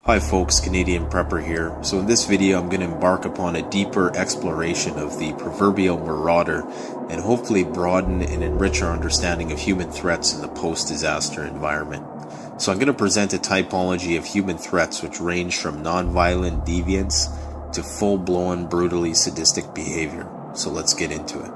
Hi folks, Canadian Prepper here. So in this video I'm going to embark upon a deeper exploration of the proverbial marauder and hopefully broaden and enrich our understanding of human threats in the post-disaster environment. So I'm going to present a typology of human threats which range from non-violent deviance to full-blown brutally sadistic behavior. So let's get into it.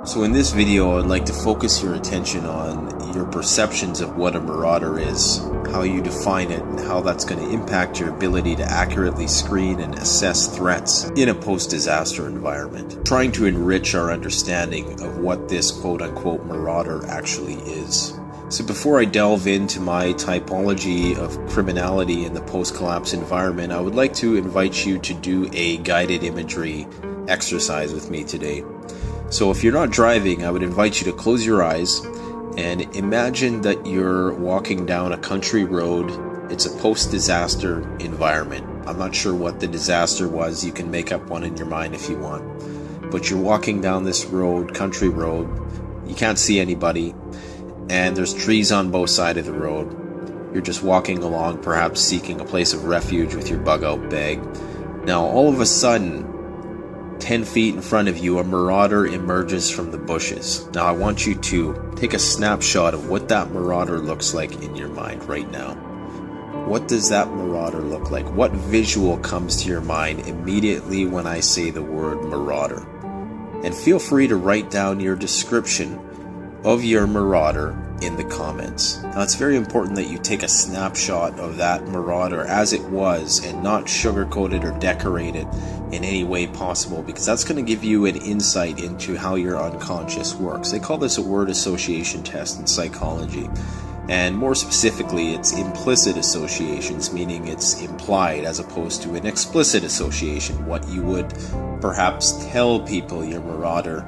So in this video, I'd like to focus your attention on your perceptions of what a marauder is, how you define it, and how that's going to impact your ability to accurately screen and assess threats in a post-disaster environment, trying to enrich our understanding of what this quote-unquote marauder actually is. So before I delve into my typology of criminality in the post-collapse environment, I would like to invite you to do a guided imagery exercise with me today. So if you're not driving, I would invite you to close your eyes and imagine that you're walking down a country road. It's a post-disaster environment. I'm not sure what the disaster was. You can make up one in your mind if you want. But you're walking down this road, country road. You can't see anybody. And there's trees on both sides of the road. You're just walking along, perhaps seeking a place of refuge with your bug-out bag. Now, all of a sudden, 10 feet in front of you, a marauder emerges from the bushes. Now I want you to take a snapshot of what that marauder looks like in your mind right now. What does that marauder look like? What visual comes to your mind immediately when I say the word marauder? And feel free to write down your description of your marauder in the comments. Now it's very important that you take a snapshot of that marauder as it was and not sugarcoat it or decorate it in any way possible, because that's going to give you an insight into how your unconscious works. They call this a word association test in psychology. And more specifically, it's implicit associations, meaning it's implied as opposed to an explicit association, what you would perhaps tell people your marauder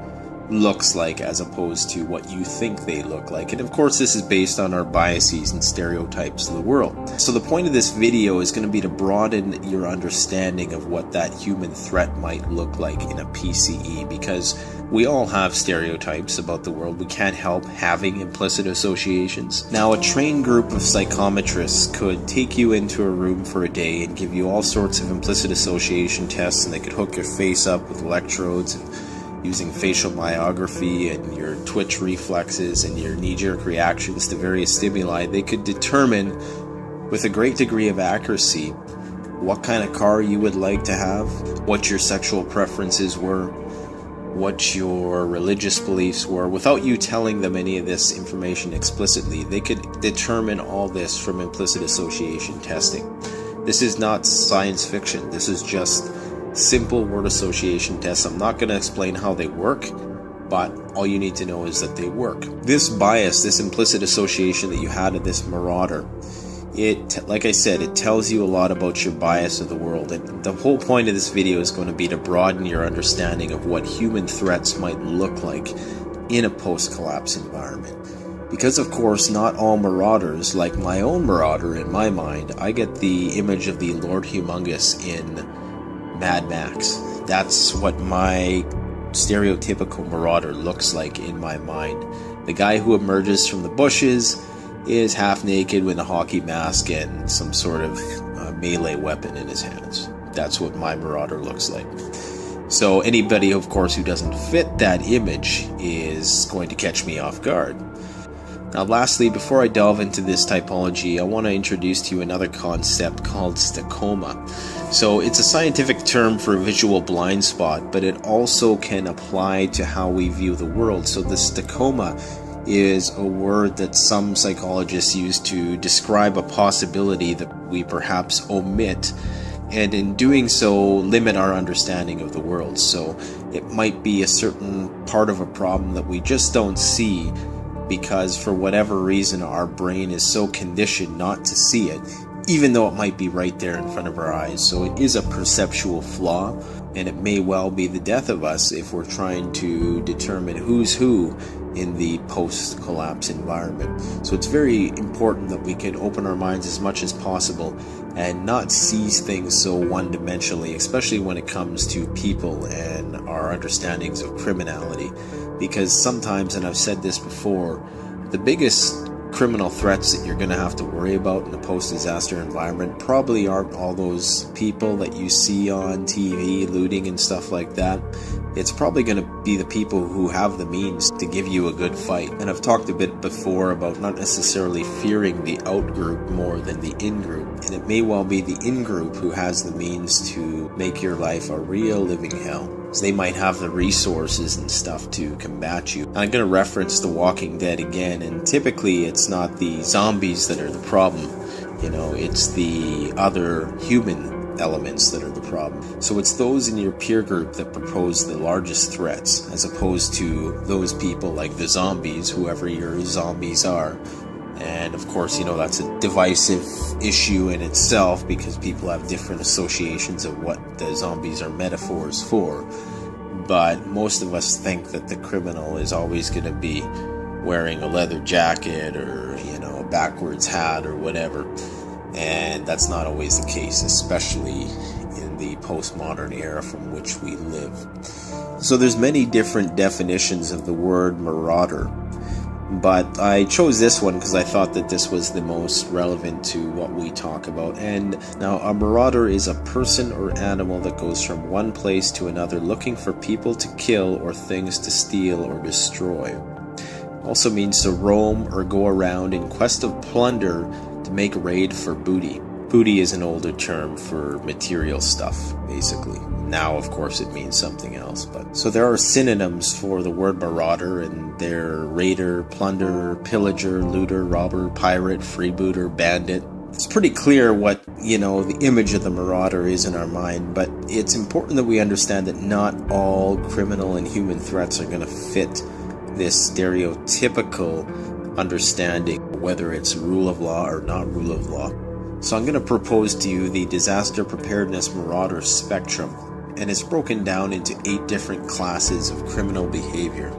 looks like as opposed to what you think they look like. And of course this is based on our biases and stereotypes of the world. So the point of this video is going to be to broaden your understanding of what that human threat might look like in a PCE, because we all have stereotypes about the world. We can't help having implicit associations. Now, a trained group of psychometrists could take you into a room for a day and give you all sorts of implicit association tests, and they could hook your face up with electrodes and using facial myography and your twitch reflexes and your knee-jerk reactions to various stimuli. They could determine with a great degree of accuracy what kind of car you would like to have, what your sexual preferences were, what your religious beliefs were. Without you telling them any of this information explicitly, they could determine all this from implicit association testing. This is not science fiction. This is just simple word association tests. I'm not going to explain how they work, but all you need to know is that they work. This bias, this implicit association that you had of this marauder, it, like I said, it tells you a lot about your bias of the world. And the whole point of this video is going to be to broaden your understanding of what human threats might look like in a post-collapse environment. Because of course not all marauders, like my own marauder in my mind, I get the image of the Lord Humongous in Mad Max. That's what my stereotypical marauder looks like in my mind. The guy who emerges from the bushes is half naked with a hockey mask and some sort of melee weapon in his hands. That's what my marauder looks like. So anybody, of course, who doesn't fit that image is going to catch me off guard. Now lastly, before I delve into this typology, I want to introduce to you another concept called stachoma. So it's a scientific term for a visual blind spot, but it also can apply to how we view the world. So the stachoma is a word that some psychologists use to describe a possibility that we perhaps omit, and in doing so limit our understanding of the world. So it might be a certain part of a problem that we just don't see, because for whatever reason our brain is so conditioned not to see it, even though it might be right there in front of our eyes. So it is a perceptual flaw, and it may well be the death of us if we're trying to determine who's who in the post-collapse environment. So it's very important that we can open our minds as much as possible and not seize things so one-dimensionally, especially when it comes to people and our understandings of criminality. Because sometimes, and I've said this before, the biggest criminal threats that you're going to have to worry about in a post-disaster environment probably aren't all those people that you see on TV looting and stuff like that. It's probably going to be the people who have the means to give you a good fight. And I've talked a bit before about not necessarily fearing the out-group more than the in-group. And it may well be the in-group who has the means to make your life a real living hell. So they might have the resources and stuff to combat you. I'm going to reference The Walking Dead again, and typically it's not the zombies that are the problem. It's the other human elements that are the problem. So it's those in your peer group that propose the largest threats, as opposed to those people like the zombies, whoever your zombies are. And of course, that's a divisive issue in itself because people have different associations of what the zombies are metaphors for. But most of us think that the criminal is always going to be wearing a leather jacket or, a backwards hat or whatever. And that's not always the case, especially in the postmodern era from which we live. So there's many different definitions of the word marauder. But I chose this one because I thought that this was the most relevant to what we talk about. And now, a marauder is a person or animal that goes from one place to another looking for people to kill or things to steal or destroy. Also means to roam or go around in quest of plunder to make raid for booty. Booty is an older term for material stuff, basically. Now, of course, it means something else. So there are synonyms for the word marauder, and they're raider, plunder, pillager, looter, robber, pirate, freebooter, bandit. It's pretty clear what, the image of the marauder is in our mind, but it's important that we understand that not all criminal and human threats are going to fit this stereotypical understanding, whether it's rule of law or not rule of law. So I'm going to propose to you the disaster preparedness marauder spectrum, and it's broken down into 8 different classes of criminal behavior.